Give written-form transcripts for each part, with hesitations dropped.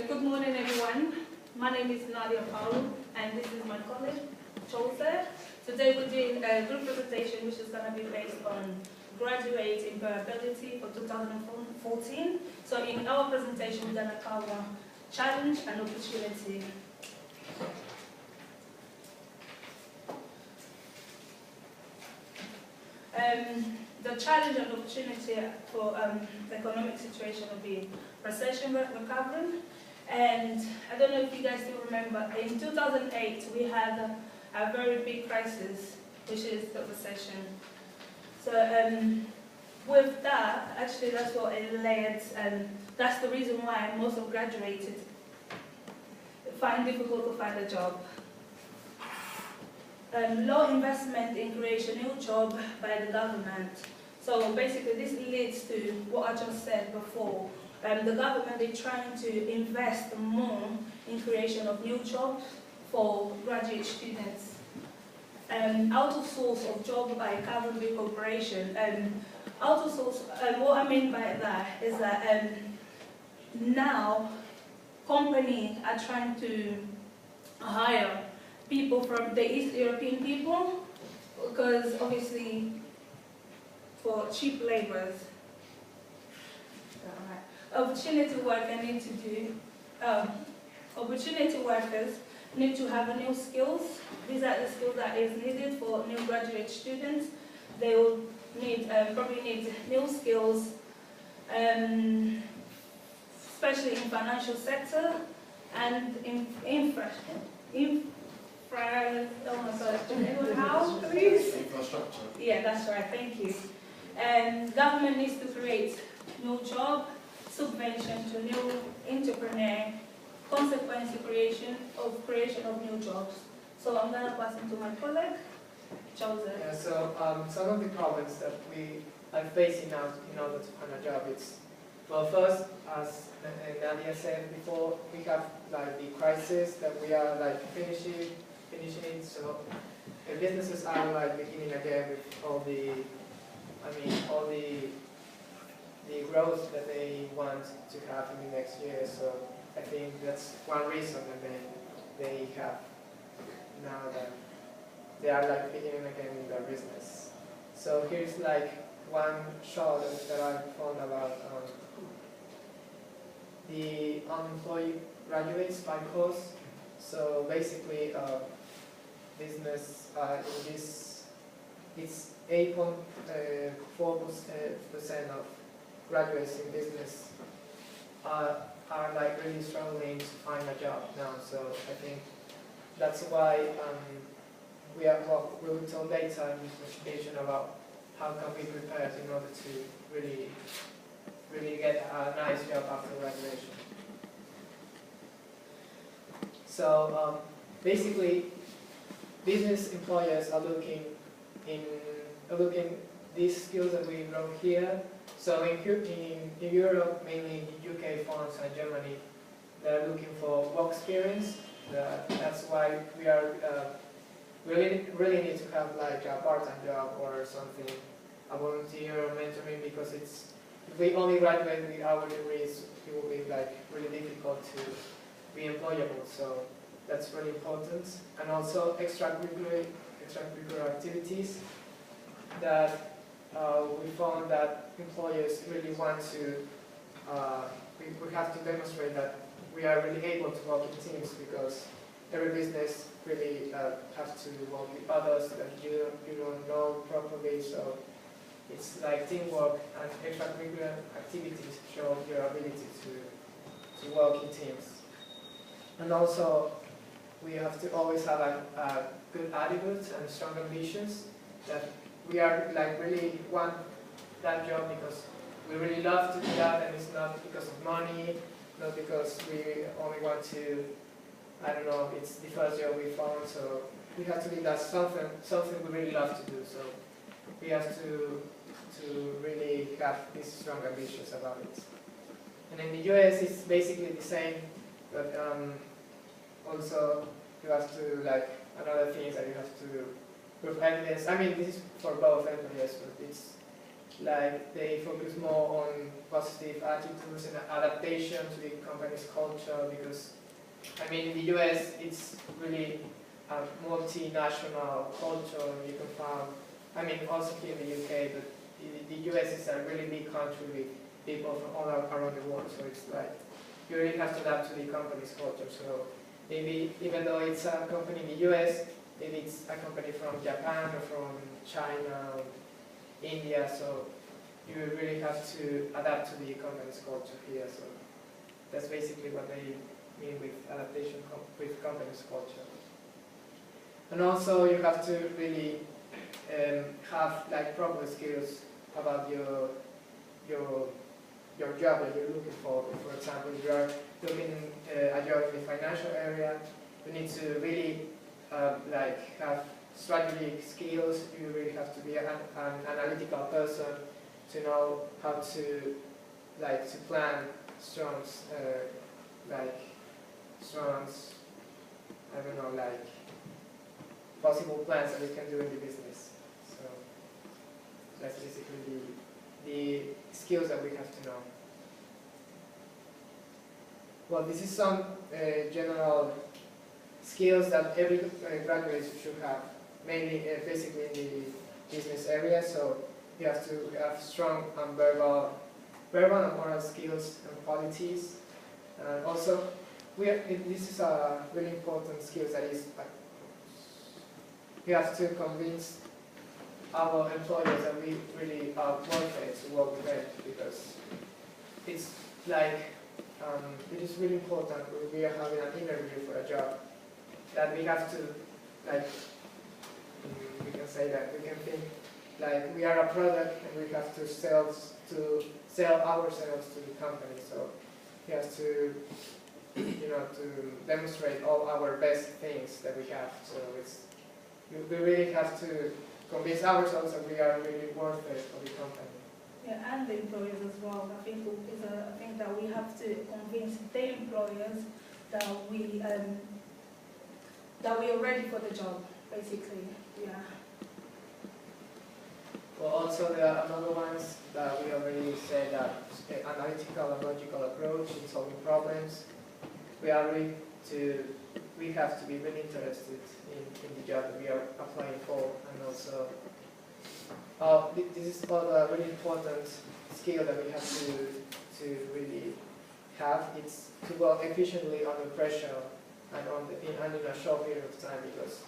Good morning, everyone. My name is Nadia Paulo, and this is my colleague, Jose. Today we're doing a group presentation which is going to be based on graduate employability for 2014. So in our presentation, we're going to cover challenge and opportunity. The challenge and opportunity for the economic situation will be recession recovery. And I don't know if you guys still remember, in 2008 we had a very big crisis, which is the recession. So with that, actually that's what it led, and that's the reason why most of graduated find difficult to find a job. Low investment in creation new job by the government. So basically this leads to what I just said before. The government is trying to invest more in creation of new jobs for graduate students. Out of source of job by government corporation. Out of source, what I mean by that is that now companies are trying to hire people from the East European people, because obviously for cheap laborers. Opportunity workers need to do, opportunity workers need to have new skills. These are the skills that is needed for new graduate students. They will need, probably need new skills, especially in financial sector and in infrastructure. Yeah, that's right, thank you. And government needs to create new job, subvention to new entrepreneur, consequence creation of new jobs. So I'm going to pass it to my colleague, Jose. Yeah, so some of the problems that we are facing now in order to find a job, it's, well, first, as Nadia said before, we have like the crisis that we are like finishing it, so the businesses are like beginning again with all the, all the growth that they want to have in the next year. So I think that's one reason that they have now that they are like beginning again in their business. So here's like one shot that I found about the unemployed graduates by course. So basically, business in this, it's 8.4% of graduates in business are like really struggling to find a job now. So I think that's why we will talk later in this presentation about how can we prepare in order to really get a nice job after graduation. So basically, business employers are looking these skills that we wrote here. So in Europe, mainly in UK, France, and Germany, they're looking for work experience. That's why we are really need to have like a part-time job or something, a volunteer or mentoring, because it's, if we only graduate with our degrees, it will be like really difficult to be employable. So that's really important. And also extracurricular activities that we found that employers really want to, we have to demonstrate that we are really able to work in teams, because every business really has to work with others that you don't know properly. So it's like teamwork, and extracurricular activities show your ability to work in teams. And also, we have to always have a good attitude and strong ambitions, that we are like really want that job because we really love to do that, and it's not because of money, not because we only want to, I don't know, it's the first job we found. So we have to do that something we really love to do. So we have to really have these strong ambitions about it. And in the US, it's basically the same, but also you have to, like, another thing is that you have to prove evidence. I mean, this is for both employers, but like they focus more on positive attitudes and adaptation to the company's culture, because I mean in the US it's really a multinational culture. You can find, I mean also here in the UK, but the US is a really big country with people from all around the world, so it's like you really have to adapt to the company's culture. So maybe even though it's a company in the US, maybe it's a company from Japan or from China or India, so you really have to adapt to the company's culture here. So that's basically what they mean with adaptation with company's culture. And also you have to really have like proper skills about your job that you're looking for. For example, if you are looking a job in the financial area, you need to really like have strategic skills. You really have to be an analytical person to know how to like to plan strong I don't know, like possible plans that you can do in the business. So that's basically the skills that we have to know. Well, this is some general skills that every graduate should have, mainly basically in the business area. So you have to have strong and verbal and moral skills and qualities. And also, this is a really important skill that is, we have to convince our employers that we really are worth it to work with them, because it's like, it is really important when we are having an interview for a job that we have to, like, we can say that, we can think like we are a product and we have to sell ourselves to the company. So we have to, you know, to demonstrate all our best things that we have. So we really have to convince ourselves that we are really worth it for the company. Yeah, and the employers as well. I think that we have to convince the employers that we are ready for the job, basically. Yeah. Well, also there are another ones that we already said, that analytical and logical approach in solving problems. We have to be really interested in the job that we are applying for, and also this is a really important skill that we have to really have. It's to work efficiently under pressure and in a short period of time, because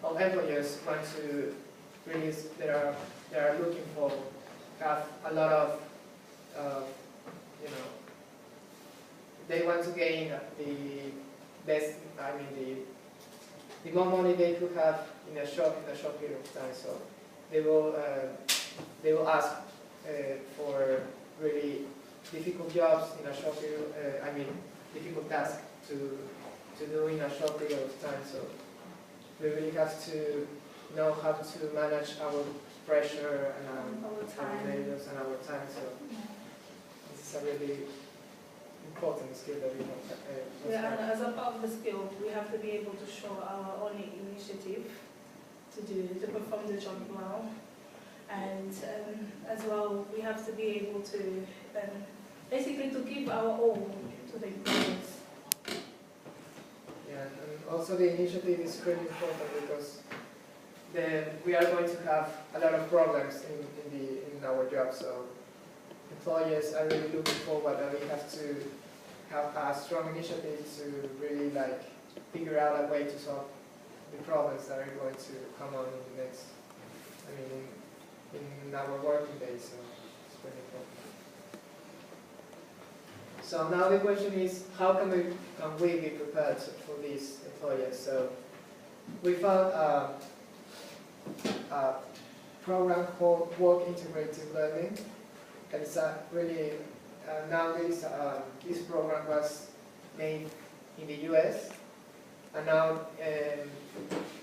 all employers want to really, they are looking for, have a lot of, you know, they want to gain the best, I mean the more money they could have in a short period of time. So they will ask for really difficult jobs in a short period, difficult tasks to do in a short period of time. So we really have to know how to manage our pressure and our time. So this is a really important skill that we have. Yeah, and as a part of the skill, we have to be able to show our own initiative to perform the job well, and as well we have to be able to basically to give our all to the employees. Yeah, and also the initiative is really important, because we are going to have a lot of problems in our job. So employers are really looking forward that we have to have a strong initiative to really like figure out a way to solve the problems that are going to come on in the next, in our working days. So it's really important. So now the question is, how can we be prepared for these employers? So we found a program called Work Integrated Learning. And it's a really, nowadays this program was made in the US, and now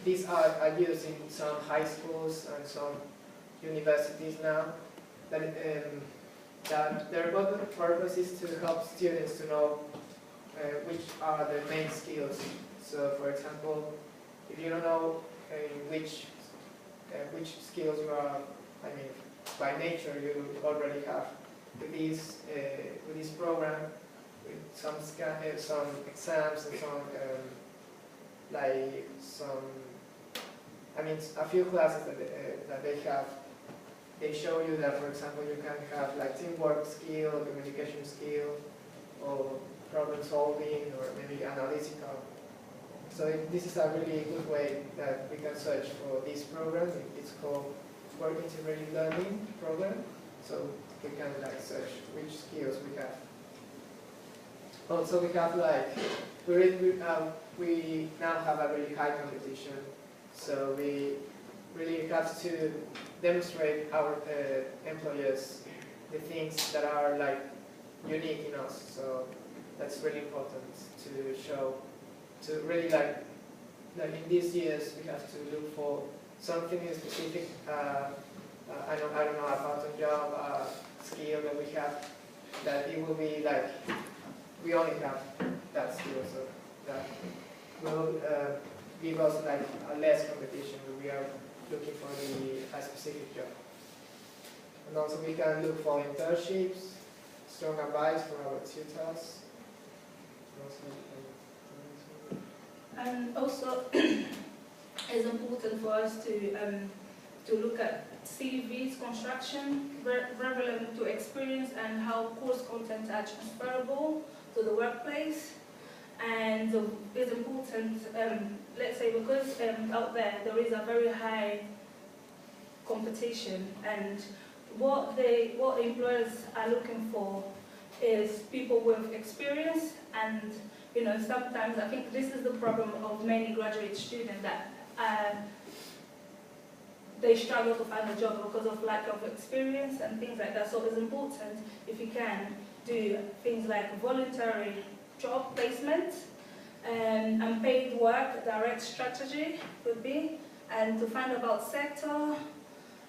these are used in some high schools and some universities now. That their purpose is to help students to know which are the main skills. So for example, if you don't know which skills you are, by nature you already have with this program, with some exams and a few classes that they have. They show you that, for example, you can have like teamwork skill, communication skill, or problem solving, or maybe analytical. So this is a really good way that we can search for this program. It's called Work Integrated Learning Program. So we can like search which skills we have. Also, we have like we now have a really high competition. So we really have to demonstrate our employers the things that are like unique in us. So that's really important to show. To really like in these years we have to look for something specific. I don't know, a part-time job, skill that we have, that it will be like we only have that skill, so that will give us like a less competition when we are looking for a specific job. And also we can look for internships, strong advice from our tutors. And also, it's important for us to look at CVs, construction, relevant to experience, and how course content are transferable to the workplace. And it's important, let's say, because out there is a very high competition, and what employers are looking for is people with experience. And sometimes I think this is the problem of many graduate students, that they struggle to find a job because of lack of experience and things like that. So it's important, if you can, do things like voluntary job placement, and paid work, direct strategy would be, and to find about sector,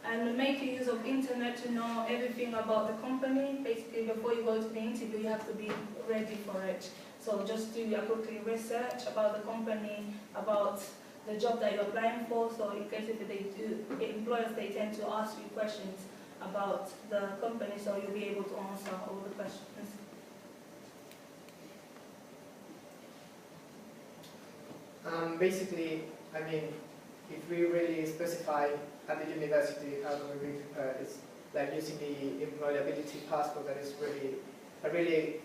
and make use of internet to know everything about the company. Basically, before you go to the interview, you have to be ready for it. So just do appropriate research about the company, about the job that you're applying for. So in case if they do, employers, they tend to ask you questions about the company, so you'll be able to answer all the questions. Basically, I mean, if we really specify at the university how do we be prepared, it's like using the employability passport. That is really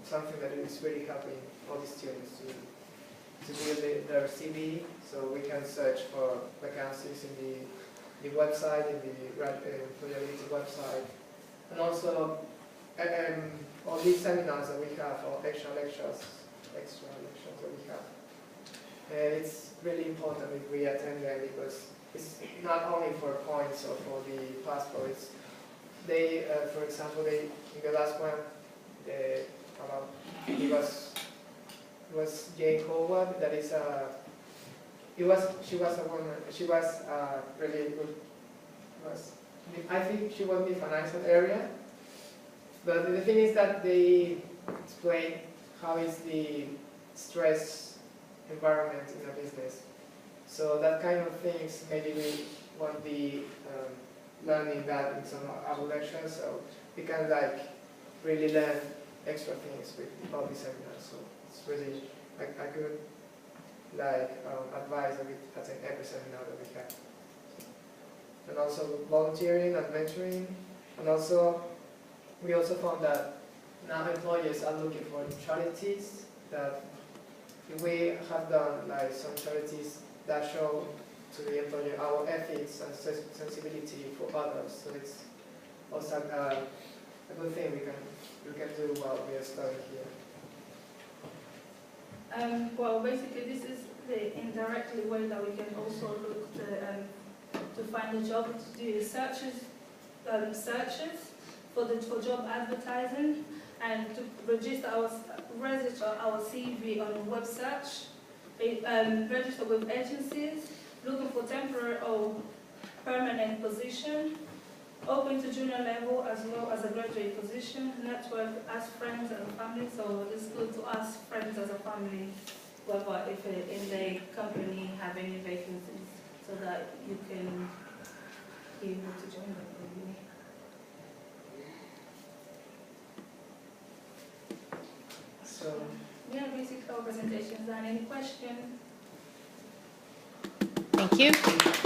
something that is really helping all the students to build their CV, so we can search for vacancies in the website, in the employability website, and also all these seminars that we have, or extra lectures that we have. It's really important if we attend them, because it's not only for points or for the passport. It's for example, in the last one, it was Jane Howard. That is she was a woman. She was really good. I think she was in the financial area. But the thing is that they explain how is the stress environment in a business. So that kind of things, maybe we won't be learning that in some of our lectures, so we can like really learn extra things with all these seminars. So it's really a good advice that we attend every seminar that we have. And also volunteering and mentoring. And also, we also found that now employers are looking for charities, that we have done like some charities that show to the employer our ethics and sensibility for others. So it's also a good thing we can do while we are studying here. Well, basically, this is the indirect way that we can also look to find a job, to do searches for job advertising, and to register our CV on web search, register with agencies, looking for temporary or permanent position, open to junior level as well as a graduate position, network as friends and family. So it's good to ask friends as a family whether if in the company have any vacancies, so that you can be able to join the uni. So, Yeah, basically our presentation is done. Any questions? Thank you.